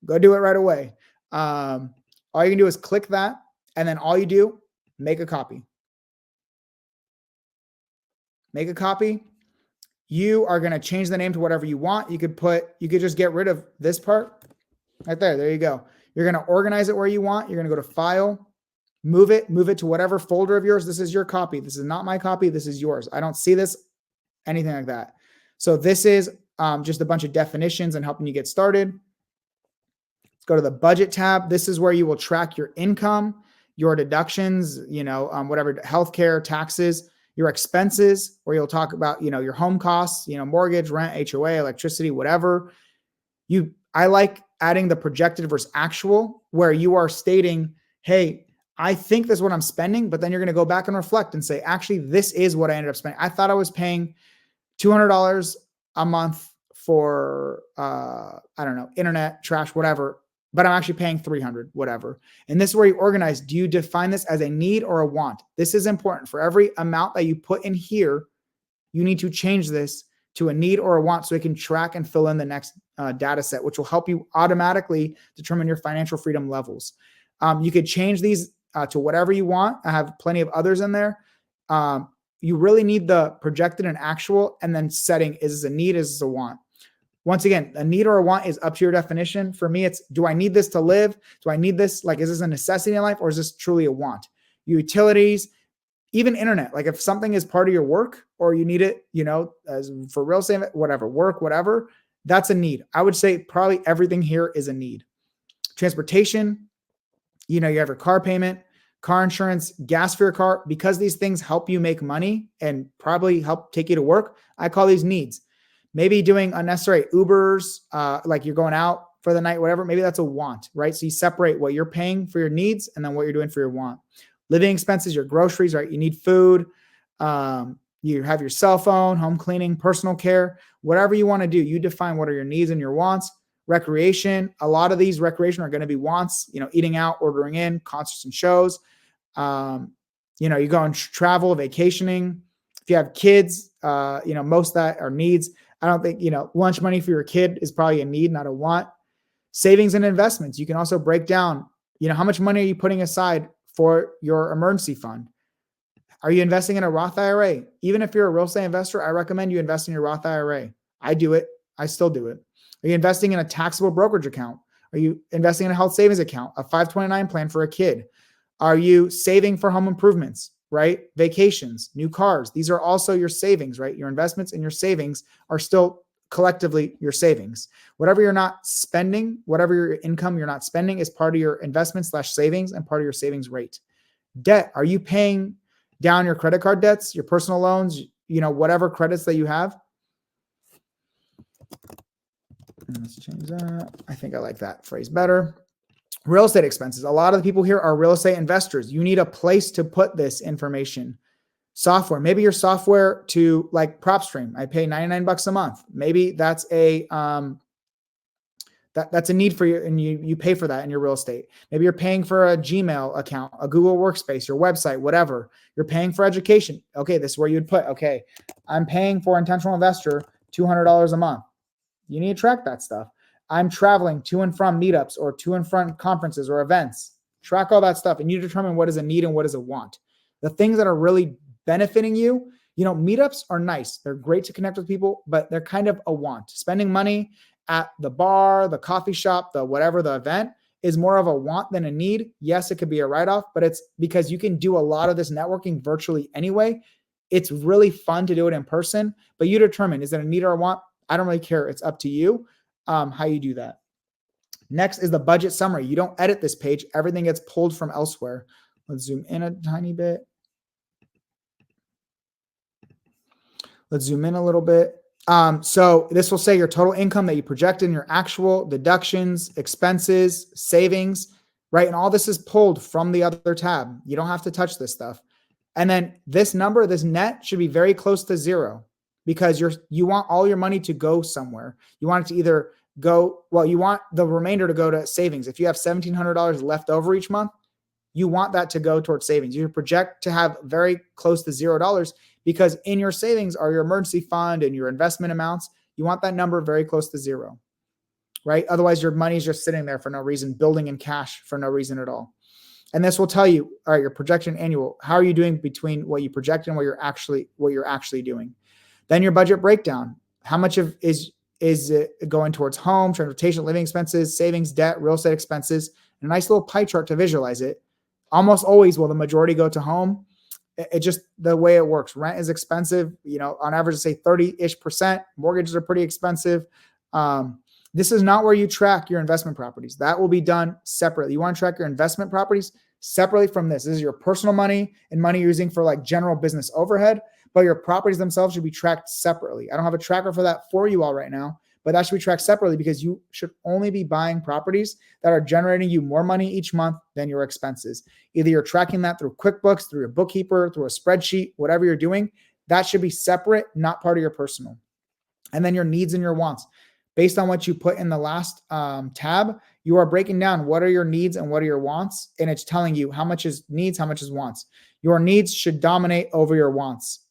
Go do it right away. All you can do is click that, and then all you do, make a copy. Make a copy. You are going to change the name to whatever you want. You could just get rid of this part right there. There you go. You're going to organize it where you want. You're going to go to File, move it to whatever folder of yours. This is your copy. This is not my copy. This is yours. I don't see this, anything like that. So this is just a bunch of definitions and helping you get started. Let's go to the budget tab. This is where you will track your income, your deductions, whatever, healthcare, taxes, your expenses, where you'll talk about, your home costs, mortgage, rent, HOA, electricity, whatever. I like adding the projected versus actual, where you are stating, hey, I think this is what I'm spending, but then you're going to go back and reflect and say, actually, this is what I ended up spending. I thought I was paying $200 a month for, internet, trash, whatever, but I'm actually paying $300, whatever. And this is where you organize. Do you define this as a need or a want? This is important. For every amount that you put in here, you need to change this to a need or a want so it can track and fill in the next data set, which will help you automatically determine your financial freedom levels. You could change these to whatever you want. I have plenty of others in there. You really need the projected and actual, and then setting, is this a need, is this a want? Once again, a need or a want is up to your definition. For me, it's, do I need this to live? Do I need this? Like, is this a necessity in life, or is this truly a want? Utilities, even internet. Like if something is part of your work or you need it, as for real estate, whatever, work, whatever, that's a need. I would say probably everything here is a need. Transportation, you have your car payment, car insurance, gas for your car, because these things help you make money and probably help take you to work. I call these needs. Maybe doing unnecessary Ubers, like you're going out for the night, whatever, maybe that's a want, right? So you separate what you're paying for your needs and then what you're doing for your want. Living expenses, your groceries, right? You need food. You have your cell phone, home cleaning, personal care, whatever you want to do. You define what are your needs and your wants. Recreation, a lot of these recreation are going to be wants, eating out, ordering in, concerts and shows. You go and travel, vacationing. If you have kids, most of that are needs. I don't think, lunch money for your kid is probably a need, not a want. Savings and investments. You can also break down, how much money are you putting aside for your emergency fund? Are you investing in a Roth IRA? Even if you're a real estate investor, I recommend you invest in your Roth IRA. I do it. I still do it. Are you investing in a taxable brokerage account? Are you investing in a health savings account, a 529 plan for a kid? Are you saving for home improvements, right? Vacations, new cars. These are also your savings, right? Your investments and your savings are still collectively your savings. Whatever you're not spending, whatever your income you're not spending is part of your investment / savings and part of your savings rate. Debt. Are you paying down your credit card debts, your personal loans, whatever credits that you have? Let's change that. I think I like that phrase better. Real estate expenses. A lot of the people here are real estate investors. You need a place to put this information. Software. Maybe your software to like PropStream. I pay $99 a month. Maybe that's a that's a need for you, and you pay for that in your real estate. Maybe you're paying for a Gmail account, a Google Workspace, your website, whatever. You're paying for education. Okay, this is where you would put, okay, I'm paying for Intentional Investor $200 a month. You need to track that stuff. I'm traveling to and from meetups or to and from conferences or events. Track all that stuff, and you determine what is a need and what is a want. The things that are really benefiting you, meetups are nice. They're great to connect with people, but they're kind of a want. Spending money at the bar, the coffee shop, the whatever the event is more of a want than a need. Yes, it could be a write-off, but it's because you can do a lot of this networking virtually anyway. It's really fun to do it in person, but you determine, is it a need or a want? I don't really care. It's up to you how you do that. Next is the budget summary. You don't edit this page. Everything gets pulled from elsewhere. Let's zoom in a tiny bit. Let's zoom in a little bit. So this will say your total income that you projected in your actual, deductions, expenses, savings, right? And all this is pulled from the other tab. You don't have to touch this stuff. And then this number, this net, should be very close to zero, because you want all your money to go somewhere. You want it to either go, you want the remainder to go to savings. If you have $1,700 left over each month, you want that to go towards savings. You project to have very close to $0, because in your savings are your emergency fund and your investment amounts. You want that number very close to zero. right? Otherwise, your money is just sitting there for no reason, building in cash for no reason at all. And this will tell you, all right, your projection annual, how are you doing between what you project and what you're actually doing? Then your budget breakdown. How much of is it going towards home, transportation, living expenses, savings, debt, real estate expenses? And a nice little pie chart to visualize it. Almost always will the majority go to home. It just the way it works. Rent is expensive, on average, say 30-ish%. Mortgages are pretty expensive. This is not where you track your investment properties. That will be done separately. You want to track your investment properties separately from this. This is your personal money and money you're using for like general business overhead, but your properties themselves should be tracked separately. I don't have a tracker for that for you all right now, but that should be tracked separately because you should only be buying properties that are generating you more money each month than your expenses. Either you're tracking that through QuickBooks, through your bookkeeper, through a spreadsheet, whatever you're doing, that should be separate, not part of your personal. And then your needs and your wants. Based on what you put in the last tab, you are breaking down what are your needs and what are your wants, and it's telling you how much is needs, how much is wants. Your needs should dominate over your wants.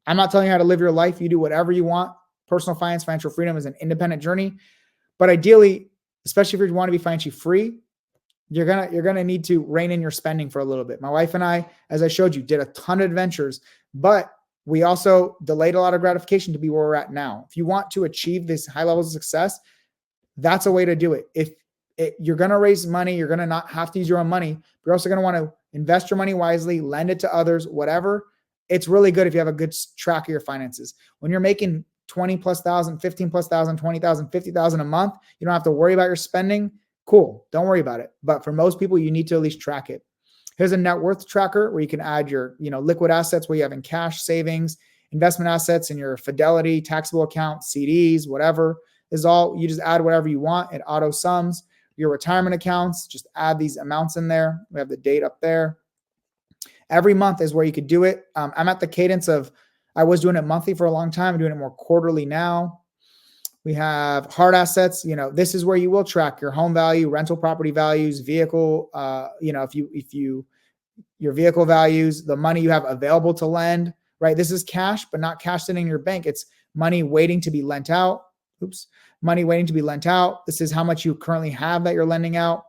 I'm not telling you how to live your life. You do whatever you want. Personal finance, financial freedom is an independent journey. But ideally, especially if you want to be financially free, you're gonna need to rein in your spending for a little bit. My wife and I, as I showed you, did a ton of adventures, but we also delayed a lot of gratification to be where we're at now. If you want to achieve these high levels of success, that's a way to do it. If you're going to raise money, you're going to not have to use your own money, but you're also going to want to invest your money wisely, lend it to others, whatever. It's really good if you have a good track of your finances. When you're making 20 plus thousand, 15 plus thousand, 20,000, 50,000 a month, you don't have to worry about your spending. Cool. Don't worry about it. But for most people, you need to at least track it. Here's a net worth tracker where you can add your, liquid assets where you have in cash, savings, investment assets in your Fidelity, taxable account, CDs, whatever. This is all, you just add whatever you want. It auto sums. Your retirement accounts, just add these amounts in there. We have the date up there. Every month is where you could do it. I'm at the cadence of, I was doing it monthly for a long time. I'm doing it more quarterly now. We have hard assets. This is where you will track your home value, rental property values, vehicle, your vehicle values, the money you have available to lend, right? This is cash, but not cash sitting in your bank. It's money waiting to be lent out. Money waiting to be lent out. This is how much you currently have that you're lending out.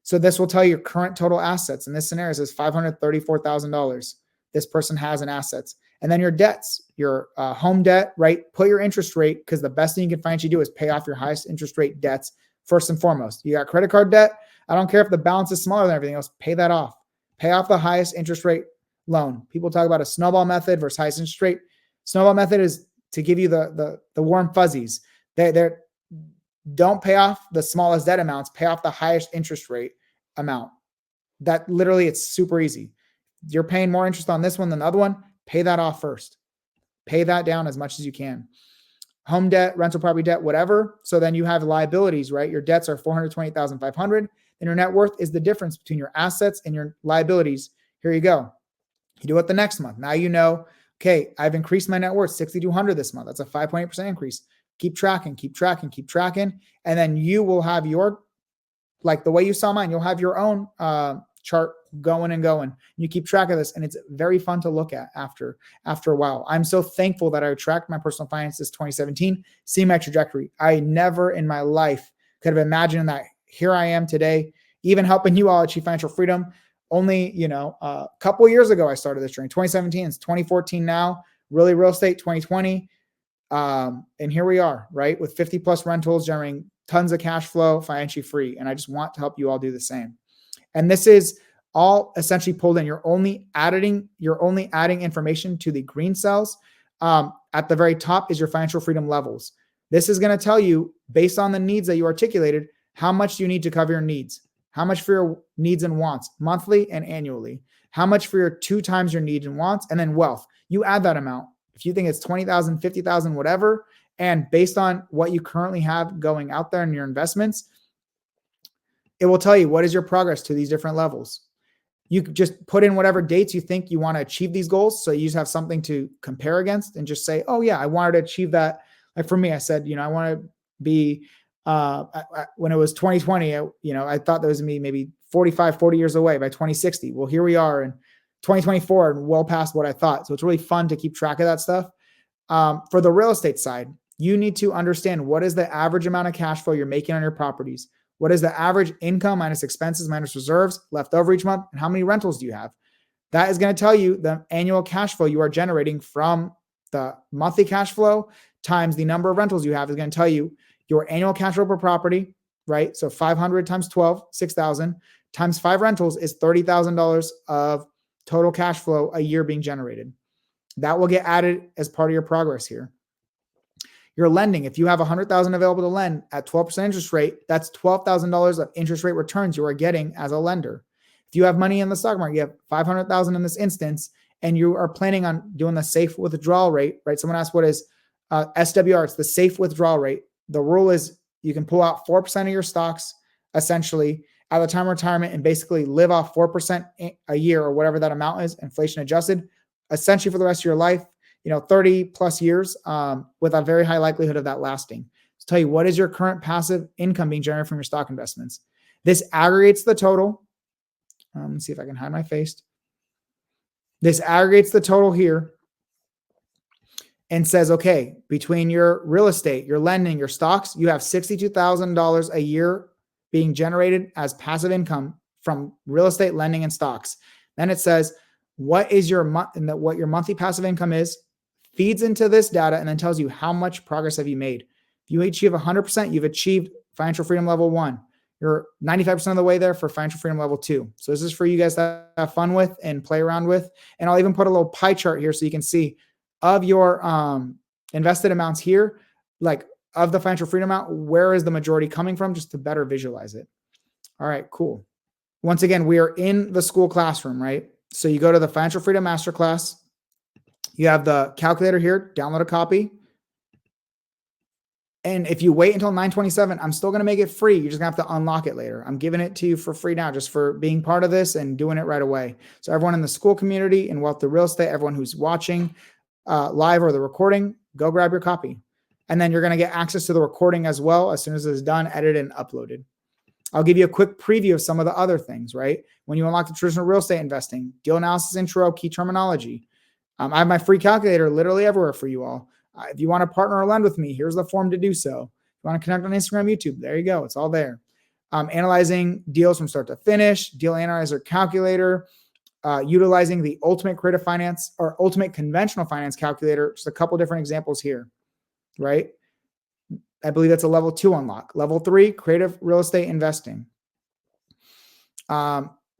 So this will tell you your current total assets. In this scenario, it says $534,000 this person has in assets. And then your debts, your home debt, right? Put your interest rate, because the best thing you can financially do is pay off your highest interest rate debts first and foremost. You got credit card debt. I don't care if the balance is smaller than everything else. Pay that off. Pay off the highest interest rate loan. People talk about a snowball method versus highest interest rate. Snowball method is to give you the warm fuzzies. They don't pay off the smallest debt amounts. Pay off the highest interest rate amount. That literally, it's super easy. You're paying more interest on this one than the other one. Pay that off first. Pay that down as much as you can. Home debt, rental property debt, whatever. So then you have liabilities, right? Your debts are $428,500. And your net worth is the difference between your assets and your liabilities. Here you go. You do it the next month. Now you know, okay, I've increased my net worth $6,200 this month. That's a 5.8% increase. Keep tracking. And then you will have your, like the way you saw mine, you'll have your own chart going and going. You keep track of this, and it's very fun to look at after a while. I'm so thankful that I tracked my personal finances 2017, see my trajectory. I never in my life could have imagined that here I am today, even helping you all achieve financial freedom. Only, a couple of years ago, I started this journey. 2017, it's 2014 now, really real estate 2020. And here we are, right? With 50 plus rentals, generating tons of cash flow, financially free. And I just want to help you all do the same. And this is all essentially pulled in. You're only adding information to the green cells. At the very top is your financial freedom levels. This is going to tell you, based on the needs that you articulated, how much do you need to cover your needs? How much for your needs and wants, monthly and annually? How much for your 2 times your needs and wants? And then wealth. You add that amount. If you think it's 20,000, 50,000, whatever, and based on what you currently have going out there in your investments, it will tell you what is your progress to these different levels. You could just put in whatever dates you think you want to achieve these goals. So you just have something to compare against and just say, oh yeah, I wanted to achieve that. Like for me, I said, I want to be, when it was 2020, I thought that was me maybe 40 years away by 2060. Well, here we are in 2024 and well past what I thought. So it's really fun to keep track of that stuff. For the real estate side, You need to understand what is the average amount of cash flow you're making on your properties. What is the average income minus expenses minus reserves left over each month, and how many rentals do you have? That is going to tell you the annual cash flow you are generating from the monthly cash flow times the number of rentals you have is going to tell you your annual cash flow per property, right? So 500 times 12, 6,000 times 5 rentals is $30,000 of total cash flow a year being generated. That will get added as part of your progress here. Your lending, if you have 100,000 available to lend at 12% interest rate, that's $12,000 of interest rate returns you are getting as a lender. If you have money in the stock market, you have 500,000 in this instance, and you are planning on doing the safe withdrawal rate, right? Someone asked what is SWR? It's the safe withdrawal rate. The rule is you can pull out 4% of your stocks essentially at the time of retirement and basically live off 4% a year or whatever that amount is, inflation adjusted, essentially for the rest of your life. 30 plus years with a very high likelihood of that lasting. To tell you what is your current passive income being generated from your stock investments. This aggregates the total. Let's see if I can hide my face. This aggregates the total here and says, okay, between your real estate, your lending, your stocks, you have $62,000 a year being generated as passive income from real estate, lending, and stocks. Then it says, what is your what your monthly passive income is, feeds into this data, and then tells you how much progress have you made. If you achieve 100%, you've achieved financial freedom level 1. You're 95% of the way there for financial freedom level 2. So this is for you guys to have fun with and play around with. And I'll even put a little pie chart here so you can see of your invested amounts here, like of the financial freedom amount, where is the majority coming from, just to better visualize it. All right, cool. Once again, we are in the school classroom, right? So you go to the Financial Freedom Masterclass. You have the calculator here, download a copy. And if you wait until 9/27, I'm still going to make it free. You're just going to have to unlock it later. I'm giving it to you for free now, just for being part of this and doing it right away. So everyone in the school community, in Wealth to Real Estate, everyone who's watching live or the recording, go grab your copy. And then you're going to get access to the recording as well as soon as it's done, edited, and uploaded. I'll give you a quick preview of some of the other things, right? When you unlock the traditional real estate investing, deal analysis intro, key terminology. I have my free calculator literally everywhere for you all. If you want to partner or lend with me, here's the form to do so. If you want to connect on Instagram, YouTube, there you go. It's all there. Analyzing deals from start to finish, deal analyzer calculator, utilizing the ultimate creative finance or ultimate conventional finance calculator. Just a couple different examples here, right? I believe that's a level 2 unlock. Level 3, creative real estate investing.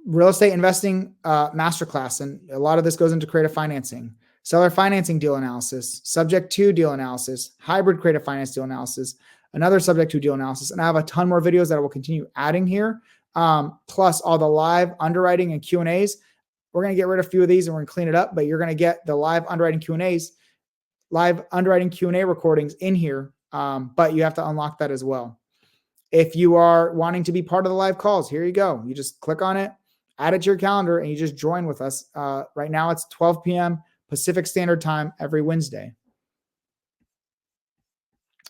Real estate investing masterclass, and a lot of this goes into creative financing. Seller financing deal analysis, subject to deal analysis, hybrid creative finance deal analysis, another subject to deal analysis. And I have a ton more videos that I will continue adding here, plus all the live underwriting and Q&As. We're going to get rid of a few of these and we're going to clean it up, but you're going to get the live underwriting Q&As, live underwriting Q&A recordings in here, but you have to unlock that as well. If you are wanting to be part of the live calls, here you go. You just click on it, add it to your calendar, and you just join with us. Right now it's 12 p.m. Pacific Standard Time every Wednesday.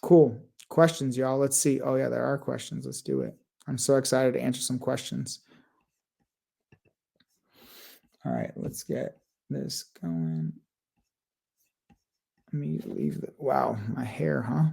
Cool. Questions, y'all. Let's see. Oh, yeah, there are questions. Let's do it. I'm so excited to answer some questions. All right, let's get this going. Let me leave the, wow, my hair, huh?